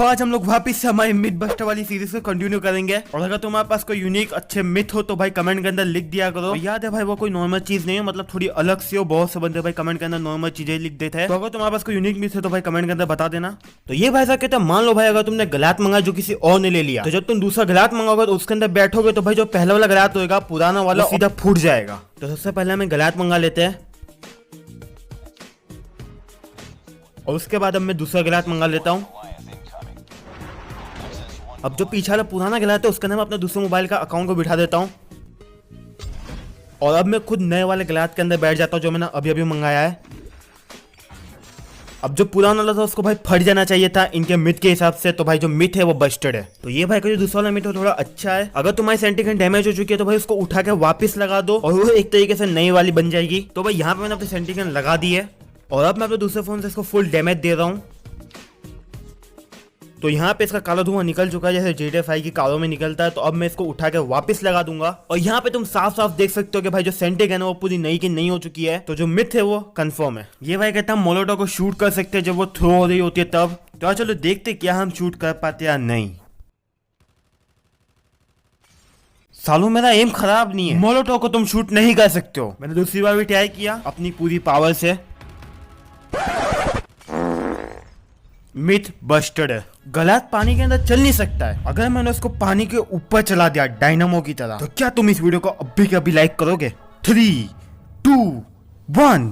तो आज हम लोग वापस से हमारी मिथ बस्टर वाली सीरीज को कंटिन्यू करेंगे। और अगर तुम्हारे पास कोई यूनिक अच्छे मिथ हो तो भाई कमेंट के अंदर लिख दिया करो। याद है भाई वो कोई नॉर्मल चीज नहीं है, मतलब थोड़ी अलग सी हो। बहुत से बंदे भाई कमेंट के अंदर नॉर्मल चीजें लिख देते हैं। तो अगर तुम्हारे पास कोई यूनिक मिथ है तो भाई कमेंट के अंदर बता देना। तो ये भाई साहब कहते हैं, मान लो भाई अगर तुमने गलत मंगा जो किसी और ने ले लिया, तो जब तुम दूसरा गलत मंगाओगे तो उसके अंदर बैठोगे तो भाई जो पहला वाला गलत होगा पुराना वाला सीधा फूट जाएगा। तो सबसे पहले हमें गलत मंगा लेते हैं और उसके बाद अब मैं दूसरा गलत मंगा लेता हूँ। अब जो पीछे वाला पुराना गलत है उसके अंदर मैं अपने दूसरे मोबाइल का अकाउंट को बिठा देता हूँ और अब मैं खुद नए वाले गलत के अंदर बैठ जाता हूँ जो मैंने अभी अभी मंगाया है। अब जो पुराना वाला था उसको भाई फट जाना चाहिए था इनके मिथ के हिसाब से, तो भाई जो मिथ है वो बस्टेड है। तो ये भाई का जो दूसरा वाला मिथ है थोड़ा अच्छा है। अगर तुम्हारी सेंटिगन डैमेज हो चुकी है तो भाई उसको उठा के वापस लगा दो और वो एक तरीके से नई वाली बन जाएगी। तो भाई यहाँ पे मैंने अपनी सेंटिगन लगा दी है और अब मैं अपने दूसरे फोन से इसको फुल डैमेज दे रहा हूँ। तो यहाँ पे इसका काला धुआं निकल चुका है जैसे GTA 5 की कारों में निकलता है। तो अब मैं इसको उठा के वापस लगा दूंगा और यहाँ पे तुम साफ साफ देख सकते हो कि भाई जो सेंटिगन है वो पूरी नई की नई हो चुकी है। तो जो मिथ है वो कंफर्म है। ये भाई कहता है मोलोटो को शूट कर सकते हैं जब वो थ्रो हो रही होती है तब। तो चलो देखते क्या हम शूट कर पाते या नहीं। सालों मेरा एम खराब नहीं है, मोलोटो को तुम शूट नहीं कर सकते हो। मैंने दूसरी बार भी ट्राई किया अपनी पूरी पावर से। मिथ बस्टेड है, गलत पानी के अंदर चल नहीं सकता है। अगर मैंने उसको पानी के ऊपर चला दिया डायनामो की तरह, तो क्या तुम इस वीडियो को अभी के अभी लाइक करोगे? 3, 2, 1।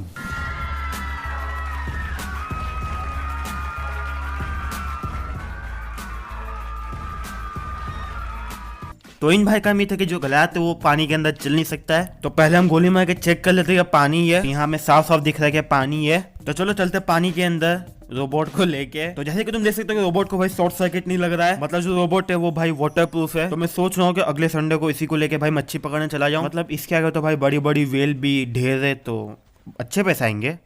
तो इन भाई का मिथ है कि जो गलत है वो पानी के अंदर चल नहीं सकता है। तो पहले हम गोली मार के चेक कर लेते हैं पानी है। यहाँ में साफ साफ दिख रहा है कि पानी है। तो चलो चलते पानी के अंदर रोबोट को लेके। तो जैसे कि तुम देख सकते हो कि रोबोट को भाई शॉर्ट सर्किट नहीं लग रहा है, मतलब जो रोबोट है वो भाई वाटर प्रूफ है। तो मैं सोच रहा हूँ कि अगले संडे को इसी को लेके भाई मच्छी पकड़ने चला जाऊँ। मतलब इसके आगे तो भाई बड़ी बड़ी वेल भी ढेर है तो अच्छे पैसे आएंगे।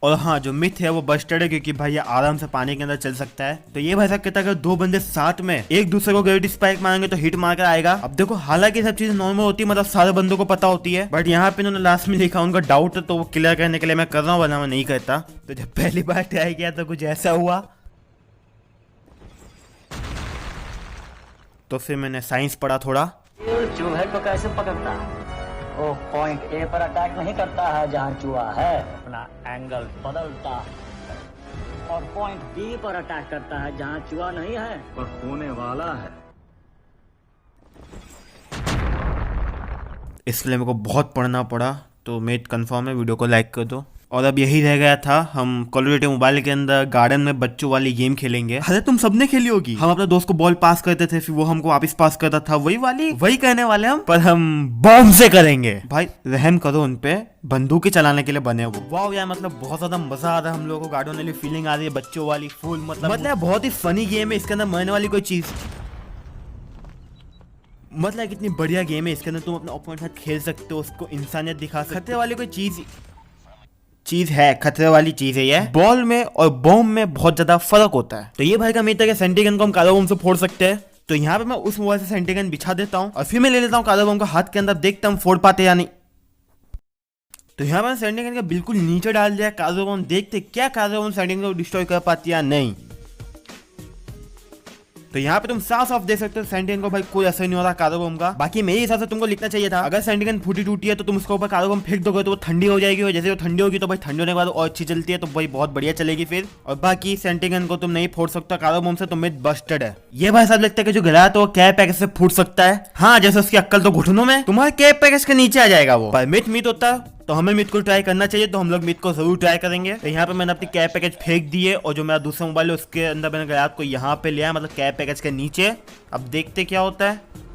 और हाँ, जो मिथ है वो बस्टेड है क्योंकि भाई ये आराम से पानी के अंदर चल सकता है। तो ये भाई साहब कहता है कि दो बंदे साथ में एक दूसरे को ग्रेविटी स्पाइक मारेंगे तो हिट मार कर आएगा। अब देखो हालांकि सब चीजें नॉर्मल होती है, मतलब सारे बंदों को पता होती है, बट यहाँ पे इन्होंने लास्ट में लिखा उनका डाउट है तो वो क्लियर करने के लिए मैं कर रहा हूँ, वरना मैं नहीं करता। तो जब पहली बार ट्राई किया तो कुछ ऐसा हुआ, तो फिर मैंने साइंस पढ़ा थोड़ा। चूहे को कैसे पकड़ता है? वो पॉइंट ए पर अटैक नहीं करता है जहाँ चूहा है, अपना एंगल बदलता है और पॉइंट बी पर अटैक करता है जहाँ चूहा नहीं है पर होने वाला है। इसलिए मेरे को बहुत पढ़ना पड़ा। तो मेथ कंफर्म है, वीडियो को लाइक कर दो। और अब यही रह गया था, हम कॉल ऑफ ड्यूटी मोबाइल के अंदर गार्डन में बच्चों वाली गेम खेलेंगे। अरे तुम सबने खेली होगी। हम अपने दोस्त को बॉल पास करते थे फिर वो हमको वापस पास करता था, वही कहने वाले हम, पर हम बॉम्ब से करेंगे। भाई रहम करो उन पे, बंदूकें चलाने के लिए बने वो। वाह यार, मतलब बहुत ज्यादा मजा आ रहा है हम लोगों को। गार्डन वाली फीलिंग आ रही है, बच्चों वाली फुल, मतलब बहुत ही फनी गेम है। इसके अंदर मरने वाली कोई चीज, मतलब कितनी बढ़िया गेम है। इसके अंदर तुम अपने ओपोनेंट के साथ खेल सकते हो, उसको इंसानियत दिखा सकते हो। खतरे वाली कोई चीज है, खतरे वाली चीज है ये। बॉल में और बॉम्ब में बहुत ज्यादा फर्क होता है। तो ये भाई का मित्र है कि सेंटिगन को हम काला बम से फोड़ सकते हैं। तो यहाँ पे मैं उस मोबाइल से सेंटिगन बिछा देता हूँ और फिर मैं ले लेता हूँ काला बम का हाथ के अंदर, देखता हूँ फोड़ पाते या नहीं। तो यहाँ पर सेंटिगन का बिल्कुल नीचे डाल दिया काला बम, देखते क्या काला बम सेंटिगन को डिस्ट्रॉय कर पाती या नहीं। तो यहाँ पे तुम साफ साफ देख सकते हो सेंटिगन को भाई कोई असर नहीं हो रहा काला बम का। बाकी मेरे हिसाब से तुमको लिखना चाहिए था, अगर सेंटिगन फूटी टूटी है तो तुम उसके ऊपर काला बम फेंक दोगे तो वो ठंडी हो जाएगी, और जैसे वो ठंडी होगी तो भाई ठंडी होने के बाद और अच्छी चलती है, तो भाई बहुत बढ़िया चलेगी फिर। और बाकी सेंटिगन को तुम नहीं फोड़ सकता काला बम से, तो मिथ बस्टेड है। ये भाई साहब लगता है कि जो गलत है वो कैप पैकेज से फूट सकता है। हाँ, जैसे उसकी अक्कल तो घुटनों में, तुम्हारे कैप पैकेज के नीचे आ जाएगा वो। पर मिथ होता है तो हमें मिथ को ट्राई करना चाहिए, तो हम लोग मिथ को जरूर ट्राई करेंगे। तो यहाँ पे मैंने अपनी कैप पैकेज फेंक दिए और जो मेरा दूसरा मोबाइल है उसके अंदर मैंने गलत को यहाँ पे लिया, मतलब कैप पैकेज के नीचे। अब देखते क्या होता है।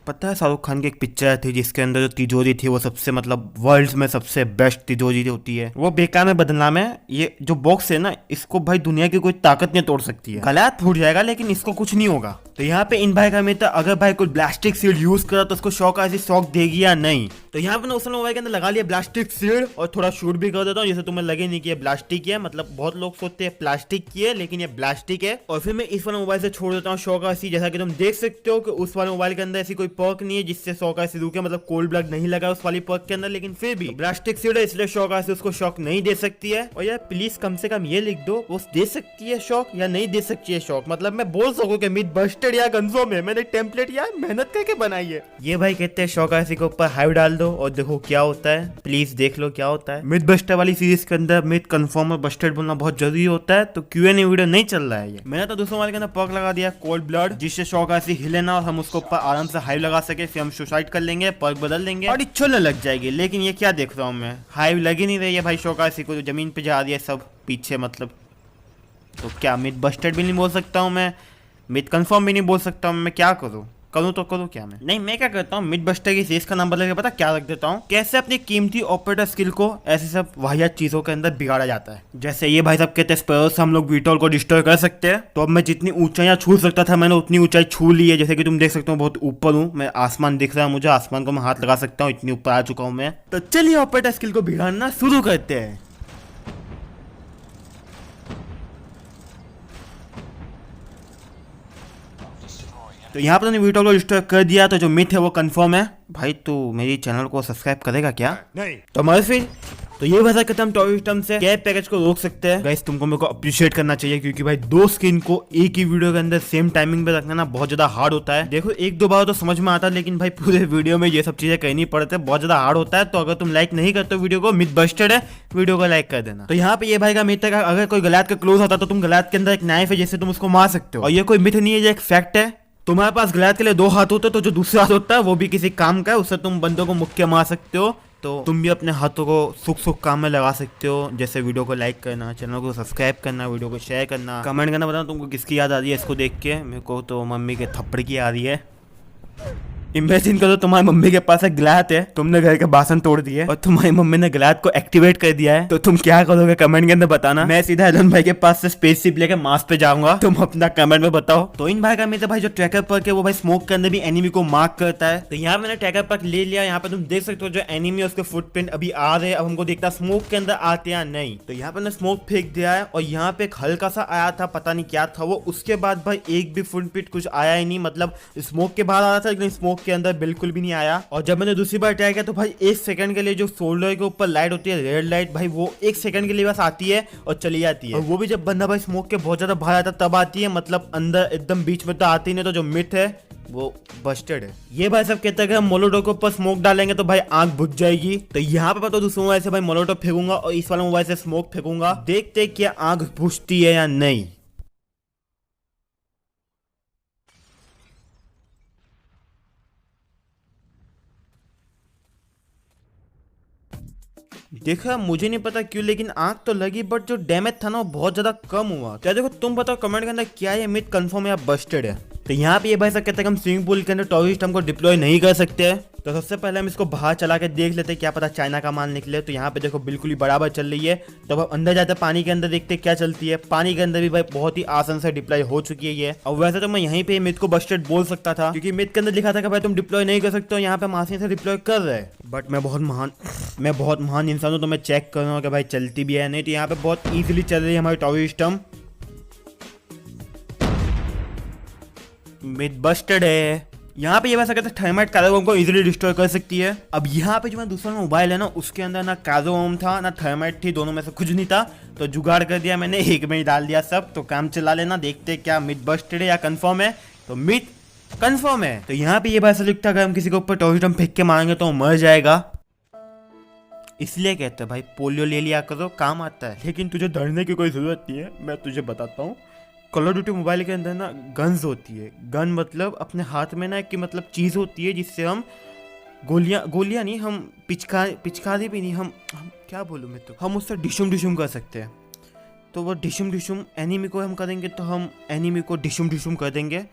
पता है शाहरुख खान की एक पिक्चर थी जिसके अंदर जो तिजोरी थी वो सबसे, मतलब वर्ल्ड में सबसे बेस्ट तिजोरी होती है, वो बेकार में बदनाम है। ये जो बॉक्स है ना, इसको भाई दुनिया की कोई ताकत नहीं तोड़ सकती है। गलत फूट जाएगा लेकिन इसको कुछ नहीं होगा। तो यहाँ पे इन भाई का मित्र, अगर भाई कोई प्लास्टिक सीड यूज करा तो उसको शॉक ऐसी शॉक देगी या नहीं। तो यहाँ पे उसने मोबाइल के अंदर लगा लिया प्लास्टिक सीड और थोड़ा शूट भी कर देता हूँ, जैसे तुम्हें लगे नहीं कि ये प्लास्टिक है। मतलब बहुत लोग सोचते हैं प्लास्टिक की है लेकिन ये प्लास्टिक है। और फिर मैं इस वाले मोबाइल से छोड़ देता हूँ शॉक ऐसी, जैसा कि तुम देख सकते हो कि उस वाले मोबाइल के अंदर ऐसी कोई पर्क नहीं है जिससे शॉक ऐसे रुके, मतलब कोल्ड ब्लड नहीं लगा उस वाली पर्क के अंदर, लेकिन फिर भी ब्लास्टिक सीड है इसलिए शॉक ऐसे उसको शॉक नहीं दे सकती है। और यार प्लीज कम से कम ये लिख दो वो दे सकती है शॉक या नहीं दे सकती है शॉक, मतलब मैं बोल सकूं कि मिथ बस्टेड या कंफर्म है। मैंने टेम्पलेट यार मेहनत करके बनाई है। ये भाई कहते हैं शॉक ऐसे के ऊपर हाइव डाल दो और देखो क्या होता है, प्लीज देख लो क्या होता है। मिथ बस्टर वाली सीरीज के अंदर मिथ कंफर्म और बस्टेड बोलना बहुत जरूरी होता है, तो Q&A वीडियो नहीं चल रहा है ये। मैंने तो दूसरों वाले के अंदर पर्क लगा दिया कोल्ड ब्लड, जिससे शॉक ऐसी हिले ना और हम उसको ऊपर आराम से हाइव लगा सके, फिर हम सुसाइड कर लेंगे, पर्क बदल देंगे और छोले लग जाएगी। लेकिन ये क्या देख रहा हूँ मैं, हाइव लगी नहीं रही है भाई शॉक ऐसी को, जमीन पे जा रही है सब पीछे, मतलब तो क्या मिथ बस्टेड भी नहीं बोल सकता हूँ मैं, मिथ कंफर्म भी नहीं बोल सकता हूँ मैं, क्या करूँ तो करूँ क्या मैं? नहीं मैं क्या करता हूँ, मिथ बस्टर की सीरीज का नाम बदल के पता क्या रख देता हूँ, कैसे अपनी कीमती ऑपरेटर स्किल को ऐसे सब वाहियात चीजों के अंदर बिगाड़ा जाता है। जैसे ये भाई सब कहते हैं स्पेयर्स से हम लोग वीटॉल को डिस्ट्रॉय कर सकते हैं, तो अब मैं जितनी ऊंचाइयां छू सकता था मैंने उतनी ऊंचाई छू ली है। जैसे कि तुम देख सकते हो बहुत ऊपर हूँ मैं, आसमान दिख रहा है मुझे, आसमान को मैं हाथ लगा सकता हूँ, इतनी ऊपर आ चुका हूँ मैं। तो चलिए ऑपरेटर स्किल को बिगाड़ना शुरू करते हैं। तो यहाँ पर मैंने वीडियो को डिस्ट्रॉय कर दिया, तो जो मिथ है वो कंफर्म है। भाई तू मेरी चैनल को सब्सक्राइब करेगा क्या? नहीं तो मगर फिर तो ये वजह करते हम टॉय सिस्टम से कैप पैकेज को रोक सकते हैं। गाइस तुमको मेरे को अप्रिशिएट करना चाहिए, क्योंकि भाई दो स्किन को एक ही वीडियो के अंदर सेम टाइमिंग पे रखना ना बहुत ज्यादा हार्ड होता है। देखो एक दो बार तो समझ में आता है, लेकिन भाई पूरे वीडियो में ये सब चीजें कहनी पड़ते हैं, बहुत ज्यादा हार्ड होता है। तो अगर तुम लाइक नहीं करते हो वीडियो को, मिथ बस्टेड है, वीडियो को लाइक कर देना। तो यहाँ पे ये भाई का मिथ है, अगर कोई गलात का क्लोज होता तो तुम गलात के अंदर एक नाइफ है जिससे तुम उसको मार सकते हो, और ये कोई मिथ नहीं है, ये एक फैक्ट है। तुम्हारे पास गलात के लिए दो हाथ होते तो जो दूसरा हाथ होता है वो भी किसी काम का है, उससे तुम बंदों को मुक्के मार सकते हो। तो तुम भी अपने हाथों को सुख काम में लगा सकते हो, जैसे वीडियो को लाइक करना, चैनल को सब्सक्राइब करना, वीडियो को शेयर करना, कमेंट करना। बताना तुमको किसकी याद आ रही है इसको देख के? मेरे को तो मम्मी के थप्पड़ की आ रही है। इमेजिन करो तुम्हारी मम्मी के पास एक गलात है, तुमने घर के बासन तोड़ दिए और तुम्हारी मम्मी ने गलात को एक्टिवेट कर दिया है, तो तुम क्या करोगे कमेंट के अंदर बताना। मैं सीधा एलन भाई के पास से स्पेसशिप लेकर मार्स पे जाऊंगा, तुम अपना कमेंट में बताओ। तो इन भाई का मित्र भाई जो ट्रैकर पर्क है वो भाई स्मोक के अंदर भी एनिमी को मार्क करता है। तो यहाँ मैंने ट्रैकर पर्क ले लिया, यहाँ पे तुम देख सकते हो जो एनिमी है उसके फुटप्रिंट अभी आ रहे हैं। अब हमको देखता स्मोक के अंदर आते या नहीं। तो यहाँ पे स्मोक फेंक दिया है और यहाँ पे एक हल्का सा आया था, पता नहीं क्या था वो। उसके बाद भाई एक भी फुटप्रिंट कुछ आया ही नहीं, मतलब स्मोक के बाहर आ रहा था लेकिन स्मोक के अंदर बिल्कुल नहीं आया। और जब मैंने दूसरी बार ट्राई किया तो भाई एक सेकंड के लिए जो शोल्डर के ऊपर लाइट होती है रेड लाइट, भाई वो एक सेकंड के लिए बस आती है और चली जाती है। और वो भी जब बंदा भाई स्मोक के बहुत ज्यादा बाहर आता तब आती है, मतलब अंदर एकदम बीच में तो आती नहीं। तो जो मिथ है वो बस्टेड है। ये भाई सब कहते हैं कि हम मोलोटो के ऊपर स्मोक डालेंगे तो भाई आंख बुझ जाएगी। तो यहाँ पे पता दूसरे मोबाइल से भाई मोलोटो फेंकूंगा और इस वाले मोबाइल से स्मोक फेंकूंगा, देखते क्या आंख बुझती है या नहीं। देखा मुझे नहीं पता क्यों लेकिन आंख तो लगी, बट जो डैमेज था ना वो बहुत ज्यादा कम हुआ। क्या देखो तुम बताओ कमेंट के अंदर क्या ये मिथ कंफर्म है या बस्टेड है। तो यहाँ पे ये भाई सब कहते हैं कि हम स्विमिंग पूल के अंदर टॉय सिस्टम को डिप्लॉय नहीं कर सकते। तो सबसे पहले हम इसको बाहर चला के देख लेते हैं, क्या पता चाइना का माल निकले। तो यहाँ पे देखो बिल्कुल ही बराबर चल रही है। तो अब अंदर जाते हैं पानी के अंदर, देखते क्या चलती है। पानी के अंदर भी भाई बहुत ही आसान से डिप्लॉय हो चुकी है ये। और वैसे तो मैं यहीं पे मिथ को बस्टेड बोल सकता था, क्योंकि मिथ के अंदर लिखा था कि भाई तुम डिप्लॉय नहीं कर सकते हो, यहाँ पे मासी से डिप्लॉय कर रहे। बट मैं बहुत महान इंसान हूँ, तो मैं चेक कर रहा हूँ कि भाई चलती भी है नहीं। तो यहाँ पे बहुत ईजिली चल रही है हमारी टॉय सिस्टम। मिथ बस्टेड है। यहाँ पे ये वैसा कहते हैं थर्माइट कार्गो को इजीली डिस्ट्रॉय कर सकती है। अब यहाँ पे जो मैं दूसरा मोबाइल है ना उसके अंदर ना कार्गो था ना थर्माइट थी, दोनों में से कुछ नहीं था। तो जुगाड़ कर दिया मैंने, एक में ही डाल दिया सब। तो काम चला लेना, देखते क्या मिथ बस्टेड है या कंफर्म है। तो मिथ कंफर्म है। तो यहाँ पे ये भाषा लिखता है हम किसी के ऊपर टॉय सिस्टम फेंक के मारेंगे तो मर जाएगा, इसलिए कहते हैं भाई पोलियो ले लिया करो, काम आता है। लेकिन तुझे डरने की कोई जरूरत नहीं है, मैं तुझे बताता हूँ। कॉल ऑफ ड्यूटी मोबाइल के अंदर ना गन्स होती है। गन मतलब अपने हाथ में ना कि मतलब चीज़ होती है जिससे हम गोलियां नहीं, हम पिचकारी भी नहीं, हम क्या बोलूँ मैं, तो हम उससे डिशुम कर सकते हैं। तो वो डिशुम एनिमी को हम करेंगे तो हम एनिमी को डिशुम कर देंगे।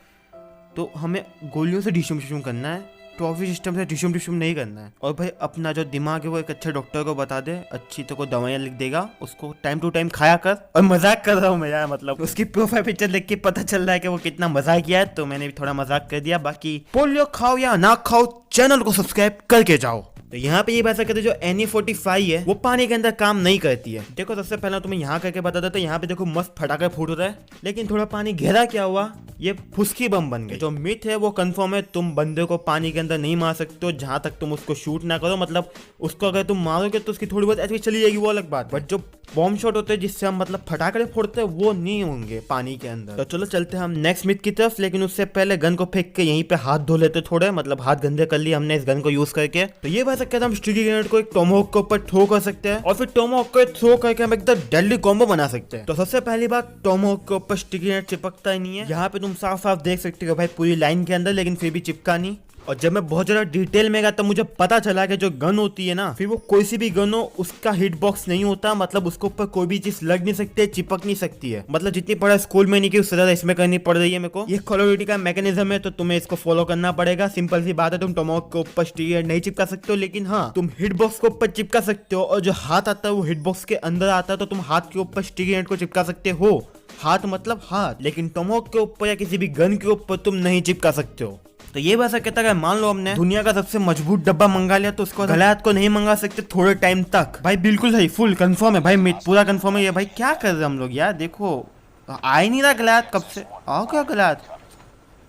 तो हमें गोलियों से डिशुम करना है, ट्रॉफी सिस्टम से डिशुम नहीं करना है। और भाई अपना जो दिमाग है वो एक अच्छे डॉक्टर को बता दे, अच्छी तो को दवाइयाँ लिख देगा, उसको टाइम टू टाइम खाया कर। और मजाक कर रहा हूँ मैं यार, मतलब उसकी प्रोफाइल पिक्चर देख के पता चल रहा है कि वो कितना मजाक किया है, तो मैंने भी थोड़ा मजाक कर दिया। बाकी पोलियो खाओ या ना खाओ, चैनल को सब्सक्राइब करके जाओ। तो यहाँ पे ये बात कहते हैं जो NE45 है वो पानी के अंदर काम नहीं करती है। देखो सबसे पहले तुम्हें यहाँ करके बता देता, यहाँ पे देखो मस्त फटाका फूट रहा है, लेकिन थोड़ा पानी गहरा क्या हुआ, ये फुसकी बम बन गई। जो मिथ है वो कंफर्म है, तुम बंदे को पानी के अंदर नहीं मार सकते हो जहां तक तुम उसको शूट ना करो। मतलब उसको अगर तुम मारोगे तो उसकी थोड़ी बहुत ऐसी चली जाएगी, वो अलग बात। बट जो बॉम्ब शॉट होते हैं जिससे हम मतलब फटाके फोड़ते हैं वो नहीं होंगे पानी के अंदर। तो चलो चलते हैं हम नेक्स्ट मिथ की तरफ, लेकिन उससे पहले गन को फेंक के यहीं पे हाथ धो लेते थोड़े, मतलब हाथ गंदे कर लिए हमने इस गन को यूज करके। तो ये बात सकते हैं हम स्टिकी ग्रेनेड को एक टोमोहॉक के ऊपर थ्रो कर सकते हैं और फिर टोमोहॉक को थ्रो करके हम एकदम डेडली कॉम्बो बना सकते हैं। तो सबसे पहली बात, टोमोहॉक के ऊपर स्टिकी ग्रेनेड चिपकता ही नहीं है। यहाँ पे तुम साफ साफ देख सकते हो भाई पूरी लाइन के अंदर, लेकिन फिर भी चिपका नहीं। और जब मैं बहुत ज्यादा डिटेल में गया तब मुझे पता चला कि जो गन होती है ना, फिर वो कोई सी भी गन हो उसका हिट बॉक्स नहीं होता, मतलब उसके ऊपर कोई भी चीज लग नहीं सकती है, चिपक नहीं सकती है। मतलब जितनी पढ़ाई स्कूल में नहीं की उससे ज्यादा इसमें करनी पड़ रही है मेरे को। ये कॉल ऑफ ड्यूटी का मैकेनिज्म है तो तुम्हें इसको फॉलो करना पड़ेगा। सिंपल सी बात है, तुम टोमोहॉक के ऊपर स्टिकर नहीं चिपका सकते हो, लेकिन हाँ तुम हिट बॉक्स के ऊपर चिपका सकते हो। और जो हाथ आता है वो हिट बॉक्स के अंदर आता है, तो तुम हाथ के ऊपर स्टिकर को चिपका सकते हो। हाथ मतलब हाथ, लेकिन टोमोहॉक के ऊपर या किसी भी गन के ऊपर तुम नहीं चिपका सकते हो। तो ये बात कहता है मान लो हमने दुनिया का सबसे मजबूत डब्बा मंगा लिया तो उसको गलायत को नहीं मंगा सकते थोड़े टाइम तक। भाई बिल्कुल सही, फुल कंफर्म है भाई, पूरा कंफर्म है ये। भाई क्या कर रहे हम लोग यार, देखो आ ही नहीं रहा गलायत कब से। आओ क्या गलायत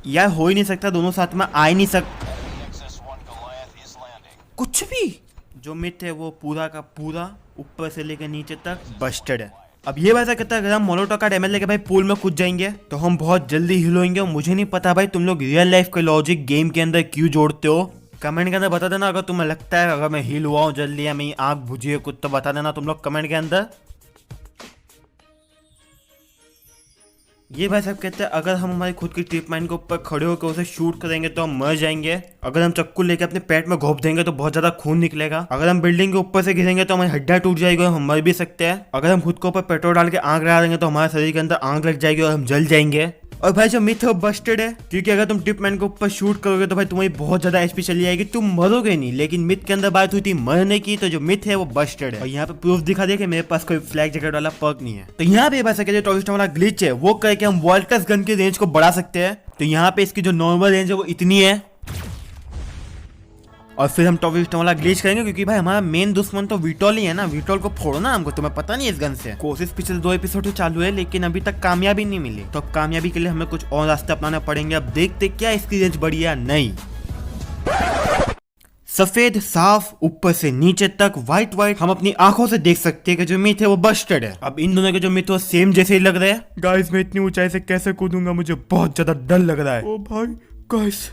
यार, हो ही नहीं सकता, दोनों साथ में आ ही नहीं सकते कुछ भी। जो मिथ है वो पूरा का पूरा ऊपर से लेकर नीचे तक बस्टेड है। अब ये वैसा कहता है अगर हम मोलोटो का डैमेज लेके भाई पूल में कूद जाएंगे तो हम बहुत जल्दी हील होंगे। और मुझे नहीं पता भाई तुम लोग रियल लाइफ के लॉजिक गेम के अंदर क्यों जोड़ते हो, कमेंट के अंदर बता देना। अगर तुम्हें लगता है अगर मैं हील हुआ हूँ जल्दी या मेरी आंख बुझी है कुछ, तो बता देना तुम लोग कमेंट के अंदर। ये भाई साहब कहते हैं अगर हम हमारी खुद की ट्रिप माइन के ऊपर खड़े होकर उसे शूट करेंगे तो हम मर जाएंगे। अगर हम चक्कू लेके अपने पेट में घोंप देंगे तो बहुत ज्यादा खून निकलेगा। अगर हम बिल्डिंग के ऊपर से गिरेंगे तो हमारी हड्डियां टूट जाएगी और हम मर भी सकते हैं। अगर हम खुद के ऊपर पेट्रोल डाल के आग लगा देंगे तो हमारे शरीर के अंदर आग लग जाएगी और हम जल जाएंगे। और भाई जो मिथ है वो बस्टेड है, क्योंकि अगर तुम टिप मैन के ऊपर शूट करोगे तो भाई तुम्हारी बहुत ज्यादा एचपी चली जाएगी, तुम मरोगे नहीं। लेकिन मिथ के अंदर बात हुई थी मरने की, तो जो मिथ है वो बस्टेड है। और यहाँ पे प्रूफ दिखा दे कि मेरे पास कोई फ्लैग जैकेट वाला पर्क नहीं है। तो यहाँ पे बस जो टॉप वाला ग्लिच है वो करके हम वॉल्टस गन की रेंज को बढ़ा सकते हैं। तो यहाँ पे इसकी जो नॉर्मल रेंज है वो इतनी है, और फिर हम टॉप वाला ग्लिच करेंगे, क्योंकि भाई हमारा मेन दुश्मन तो वीटॉल ही है ना। वीटॉल को फोड़ना हमको, तुम्हें पता नहीं इस गन से। कोशिश पिछले 2 एपिसोड से चालू है लेकिन अभी तक कामयाबी नहीं मिली। तो अब कामयाबी के लिए हमें कुछ और रास्ते अपनाने पड़ेंगे। अब देखते क्या इसकी रेंज बढ़ी या नहीं। सफेद साफ ऊपर से नीचे तक व्हाइट व्हाइट हम अपनी आंखों से देख सकते हैं कि जो मिथ है वो बस्टेड है। अब इन दोनों के जो मिथ है सेम जैसे ही लग रहे हैं। गाइस मैं इतनी ऊंचाई से कैसे कूदूंगा, मुझे बहुत ज्यादा डर लग रहा है। ओ भाई गाइस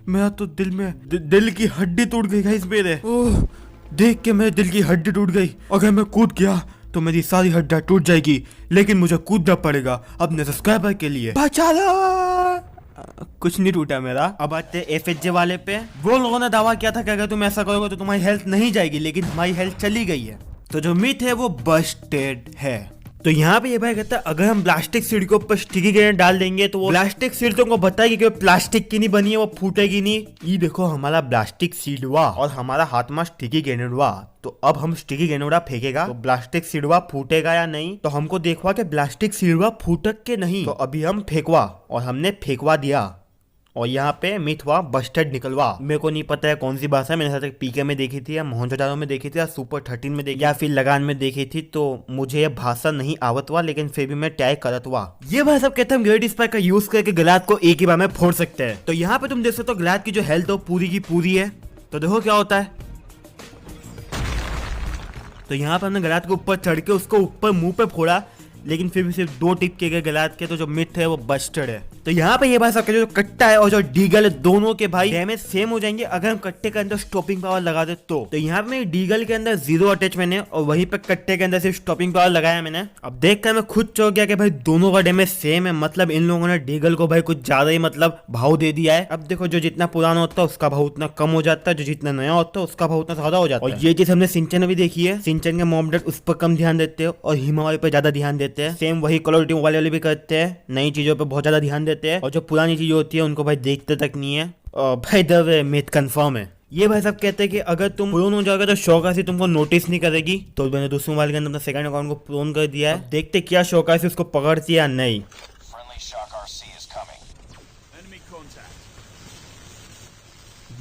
मेरा तो दिल की हड्डी टूट गई गाइस मेरे। ओह देख के मेरे दिल की हड्डी टूट गई। अगर मैं कूद गया तो मेरी सारी हड्डियां टूट जाएगी, लेकिन मुझे कूदना पड़ेगा अपने सब्सक्राइबर के लिए। बचा लो। कुछ नहीं टूटा मेरा। अब आते FHJ वाले पे। वो लोगों ने दावा किया था कि अगर तुम ऐसा करोगे तो तुम्हारी हेल्थ नहीं जाएगी, लेकिन हमारी हेल्थ चली गई है। तो जो मिथ है वो बस्टेड है। तो यहाँ पे ये भाई कहता है अगर हम प्लास्टिक सीड के ऊपर स्टिकी ग्रेनेड डाल देंगे तो वो प्लास्टिक सीड तुमको बताएगी कि प्लास्टिक की नहीं बनी है, वो फूटेगी नहीं। ये देखो हमारा प्लास्टिक सीड हुआ और हमारा हाथ में स्टिकी ग्रेनेड हुआ। तो अब हम स्टिकी ग्रेनेड फेंकेगा तो प्लास्टिक सीडवा फूटेगा या नहीं। तो हमको देखवा कि प्लास्टिक सीडवा फूटक के नहीं। तो अभी हम फेंकवा और हमने फेंकवा दिया और यहाँ पे मिथ हुआ बस्टेड निकलवा। मेरे को नहीं पता है कौन सी भाषा, मैंने साथ पीके में देखी थी या मोहनजोदारो में देखी थी या सुपर 13 में देखी या फिर लगान में देखी थी। तो मुझे ये भाषा नहीं आवत हुआ, लेकिन फिर भी मैं ट्राई करत हुआ। ये भाई सब कहते हैं हम ग्रेट स्पाइक का यूज करके गलात को एक ही बार में फोड़ सकते हैं। तो यहाँ पे तुम देख सकते हो गलात की जो हेल्थ हो पूरी की पूरी है। तो देखो क्या होता है। तो यहाँ पे हमने गलात के ऊपर चढ़ के उसको ऊपर मुंह पे फोड़ा, लेकिन फिर भी सिर्फ 2 टिप के गए गलात के। तो जो मिथ है वो बस्टेड है। तो यहाँ पे ये भाई सबके जो कट्टा है और जो डीगल है दोनों के भाई डैमेज सेम हो जाएंगे अगर हम कट्टे के अंदर स्टॉपिंग पावर लगा दे तो। यहाँ पे डीगल के अंदर 0 अटैचमेंट है और वहीं पे कट्टे के अंदर सिर्फ स्टॉपिंग पावर लगाया मैंने। अब देखकर मैं खुद चौंक गया कि भाई दोनों का डैमेज सेम है। मतलब इन लोगों ने डीगल को भाई कुछ ज्यादा ही मतलब भाव दे दिया है। अब देखो जो जितना पुराना होता है उसका भाव उतना कम हो जाता है, जो जितना नया होता है उसका भाव उतना ज्यादा हो जाता है। और ये चीज हमने सिंचन में भी देखी है। सिंचन के मॉब डैड उस पर कम ध्यान देते हैं और हिमालय पे ज्यादा ध्यान देते हैं। सेम वही कॉल ऑफ ड्यूटी मोबाइल वाले भी करते हैं, नई चीजों पे बहुत ज्यादा ध्यान देते हैं और जो पुरानी चीजें होती है उनको भाई देखते तक नहीं है। और भाई द वे मिथ कंफर्म है। ये भाई सब कहते हैं कि अगर तुम प्रोन हो जाओगे तो शौकासी तुमको नोटिस नहीं करेगी। तो मैंने दूसरे मोबाइल के अंदर अपना सेकंड अकाउंट को प्रोन कर दिया है। देखते क्या शौकासी उसको पकड़ती है या नहीं।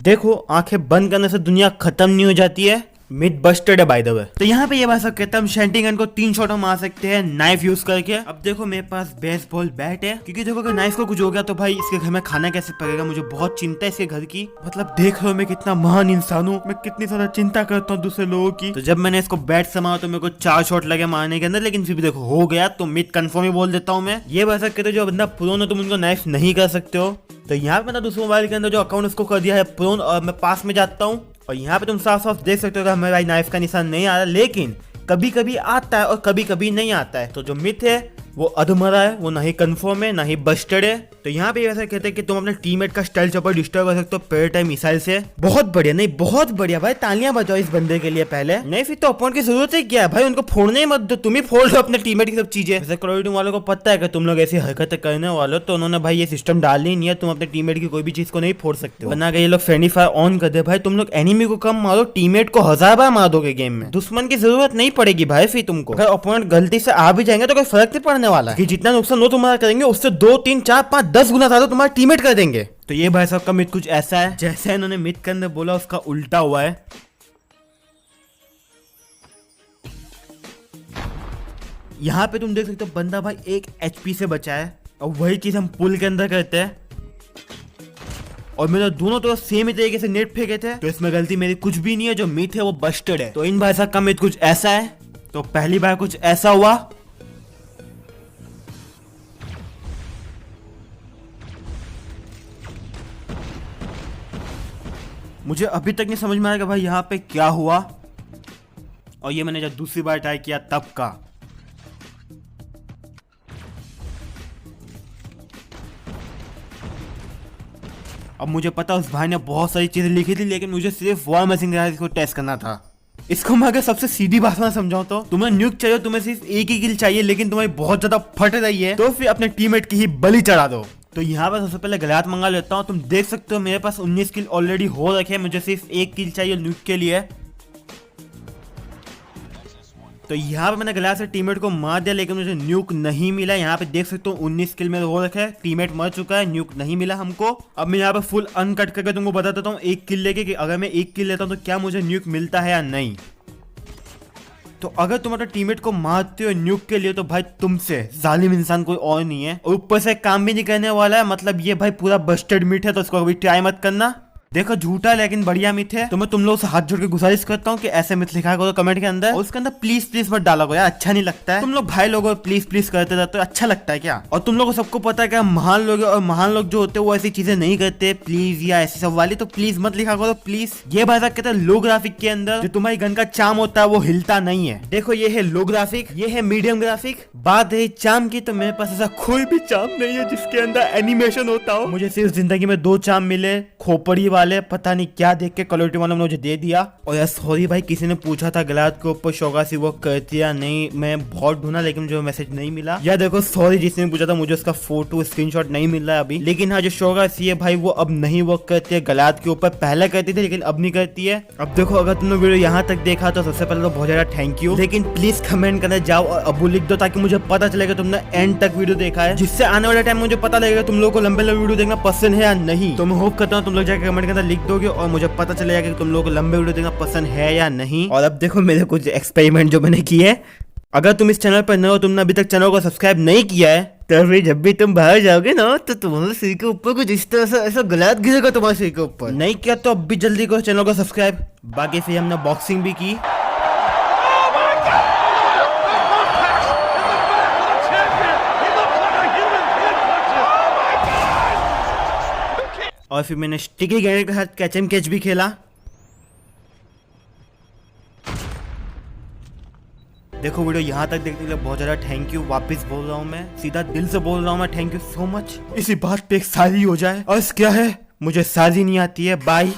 देखो आंखें बंद करने से दुनिया खत्म नहीं हो जाती है। मिथ बस्टेड है बाय द वे। तो यहाँ पे ये बात सब कहता हम शैंटी गन को 3 शॉट मार सकते हैं नाइफ यूज करके। अब देखो मेरे पास बेसबॉल बैट है, क्योंकि देखो अगर नाइफ को कुछ हो गया तो भाई इसके घर में खाना कैसे पड़ेगा, मुझे बहुत चिंता है इसके घर की। मतलब देख लो मैं कितना महान इंसान हूँ, मैं कितनी ज्यादा चिंता करता हूँ दूसरे लोगों की। तो जब मैंने इसको बैट समाया तो मेरे को 4 शॉट लगे मारने के अंदर, लेकिन फिर भी देखो हो गया। तो मिथ कंफर्म ही बोल देता हूँ मैं। ये बात सब कहते जो बंदा प्रोन है तुम उनको नाइफ नहीं कर सकते हो। तो यहाँ पे मैंने दूसरे मोबाइल के अंदर जो अकाउंट उसको कर दिया है प्रोन, और मैं पास में जाता हूँ और यहाँ पे तुम साफ साफ देख सकते हो कि हमें भाई नाइफ का निशान नहीं आ रहा, लेकिन कभी कभी आता है और कभी कभी नहीं आता है। तो जो मिथ है वो अधमरा है, वो ना ही कंफर्म है ना ही बस्टेड है। तो यहाँ पे वैसे कहते हैं कि तुम अपने टीममेट का स्टाइल चॉपर डिस्ट्रॉय कर सकते हो पेयर टाइम मिसाइल से। बहुत बढ़िया, नहीं बहुत बढ़िया भाई, तालियां बजाओ इस बंदे के लिए पहले। नहीं फिर तो अपोनेंट की जरूरत है क्या है भाई, उनको फोड़ने ही मत दो, तुम ही फोड़ लो अपने टीममेट की सब चीजें। वैसे कॉल ऑफ ड्यूटी वालों को पता है कि तुम लोग ऐसी हरकतें करने वाले, तो उन्होंने भाई ये सिस्टम डाल ही नहीं है, तुम अपने टीममेट की कोई भी चीज को नहीं फोड़ सकते हो। बना के ये लोग फ्रेंडली फायर ऑन कर दे भाई, तुम लोग एनिमी को कम मारो, टीममेट को 1000 बार मार दोगे गेम में, दुश्मन की जरूरत नहीं पड़ेगी भाई फिर तुमको। अगर अपोनेंट गलती से आ भी जाएंगे तो कोई फर्क नहीं पड़ने वाला कि जितना नुकसान वो तुम्हारा करेंगे उससे 2 3 4 5 10 गुना ज्यादा तुम्हारा टीममेट कर देंगे। तो ये भाई साहब का मिथ कुछ ऐसा है, जैसे इन्होंने मिथ के अंदर बोला उसका उल्टा हुआ है। यहाँ पे तुम देख सकते हो बंदा भाई 1 HP से बचा है, और वही चीज हम पुल के अंदर करते हैं। और मेरे दोनों तो सेम ही तरीके से नेट फेंके थे, तो इसमें गलती मेरी कुछ भी नहीं है, जो मिथ है वो बस्टेड है। तो इन भाई साहब का मिथ कुछ ऐसा है। तो पहली बार कुछ ऐसा हुआ, मुझे अभी तक नहीं समझ में आया कि भाई यहाँ पे क्या हुआ। और ये मैंने जब दूसरी बार ट्राई किया तब का। अब मुझे पता उस भाई ने बहुत सारी चीजें लिखी थी, लेकिन मुझे सिर्फ वॉर मशीन को टेस्ट करना था। इसको मैं अगर सबसे सीधी भाषा में समझाऊं तो तुम्हें न्यूक चाहिए, तुम्हें सिर्फ एक ही किल चाहिए, लेकिन तुम्हें बहुत ज्यादा फट रही है, तो फिर अपने टीममेट की ही बलि चढ़ा दो। तो यहाँ पर सबसे पहले गलात मंगा लेता हूँ। तुम देख सकते हो मेरे पास 19 किल ऑलरेडी हो रखे हैं, मुझे सिर्फ 1 किल चाहिए न्यूक के लिए। तो यहाँ पे मैंने गलात से टीममेट को मार दिया, लेकिन मुझे न्यूक नहीं मिला। यहाँ पे देख सकते हो 19 किल में हो रखे है, टीममेट मर चुका है, न्यूक नहीं मिला हमको। अब मैं यहाँ पे फुल अनकट करके तुमको बता देता हूँ 1 किल लेके कि अगर मैं 1 किल लेता हूँ तो क्या मुझे न्यूक मिलता है या नहीं। तो अगर तुम अपने टीममेट को मारते हो न्यूक के लिए, तो भाई तुमसे जालिम इंसान कोई और नहीं है, और ऊपर से काम भी नहीं करने वाला है। मतलब ये भाई पूरा बस्टेड मिथ है, तो इसको कभी ट्राई मत करना। देखो झूठा लेकिन बढ़िया मिथ है। तो मैं तुम लोगों से हाथ जोड़ के गुजारिश करता हूँ कि ऐसे मिथ लिखा करो कमेंट के अंदर, और उसके अंदर प्लीज प्लीज मत डाला करो यार, अच्छा नहीं लगता है। तुम लोग भाई लोगों प्लीज प्लीज करते रहते हो, अच्छा लगता है क्या? और तुम लोगों को सबको पता है कि महान लोग, और महान लोग जो होते हैं वो ऐसी चीजें नहीं करते प्लीज, या ऐसी सब वाली, तो प्लीज मत लिखा करो प्लीज। ये भाई साहब कहते हैं लो ग्राफिक के अंदर जो तुम्हारी गन का चाम होता है वो हिलता नहीं है। देखो ये है लो ग्राफिक, ये है मीडियम ग्राफिक। बात है चाम की, तो मेरे पास ऐसा कोई भी चाम नहीं है जिसके अंदर एनिमेशन होता हो। मुझे सिर्फ जिंदगी में 2 चाम मिले, खोपड़ी वाले, पता नहीं क्या देख के कॉल ऑफ ड्यूटी वालों ने मुझे दे दिया। और यार सॉरी भाई, किसी ने पूछा था गलात के ऊपर शोगासी वो करती या नहीं, मैं बहुत ढूंढा लेकिन मुझे मैसेज नहीं मिला। या देखो सॉरी जिसने पूछा था, मुझे उसका फोटो स्क्रीनशॉट नहीं मिल रहा है अभी। लेकिन हाँ जो शोगासी है भाई वो अब नहीं वर्क करती है गलात के ऊपर, पहले करती थी लेकिन अब नहीं करती है। अब देखो अगर तुमने वीडियो यहाँ तक देखा तो सबसे पहले तो बहुत ज्यादा थैंक यू, लेकिन प्लीज कमेंट करने जाओ और अबू लिख दो, ताकि मुझे पता चलेगा तुमने एंड तक वीडियो देखा है, जिससे आने वाले टाइम मुझे पता लगेगा तुम लोगों को लंबे लंबे वीडियो देखना पसंद है या नहीं। तो मैं होप करता हूँ तुम लोग जाकर कमेंट के अंदर लिख दोगे और मुझे पता चलेगा कि तुम लोगों को लंबे वीडियो देखना पसंद है या नहीं। और अब देखो मेरे कुछ एक्सपेरिमेंट जो मैंने किए। अगर तुम इस चैनल पर नए हो, तुमने अभी तक चैनल को सब्सक्राइब नहीं किया है, तो फिर जब भी तुम बाहर जाओगे ना तो तुम्हारे सिर के ऊपर कुछ इस तरह से ऐसा गलात गिरेगा तुम्हारे सिर के ऊपर। नहीं किया तो अब भी जल्दी करो चैनल को सब्सक्राइब। बाकी फिर हमने बॉक्सिंग भी की, और फिर मैंने स्टिकी ग्रेनेड के साथ कैच एंड कैच भी खेला। देखो वीडियो यहाँ तक देखने के लिए बहुत ज्यादा थैंक यू, वापस बोल रहा हूँ मैं, सीधा दिल से बोल रहा हूँ मैं, थैंक यू सो मच। इसी बात पे एक शादी हो जाए, और क्या है मुझे शादी नहीं आती है। बाय।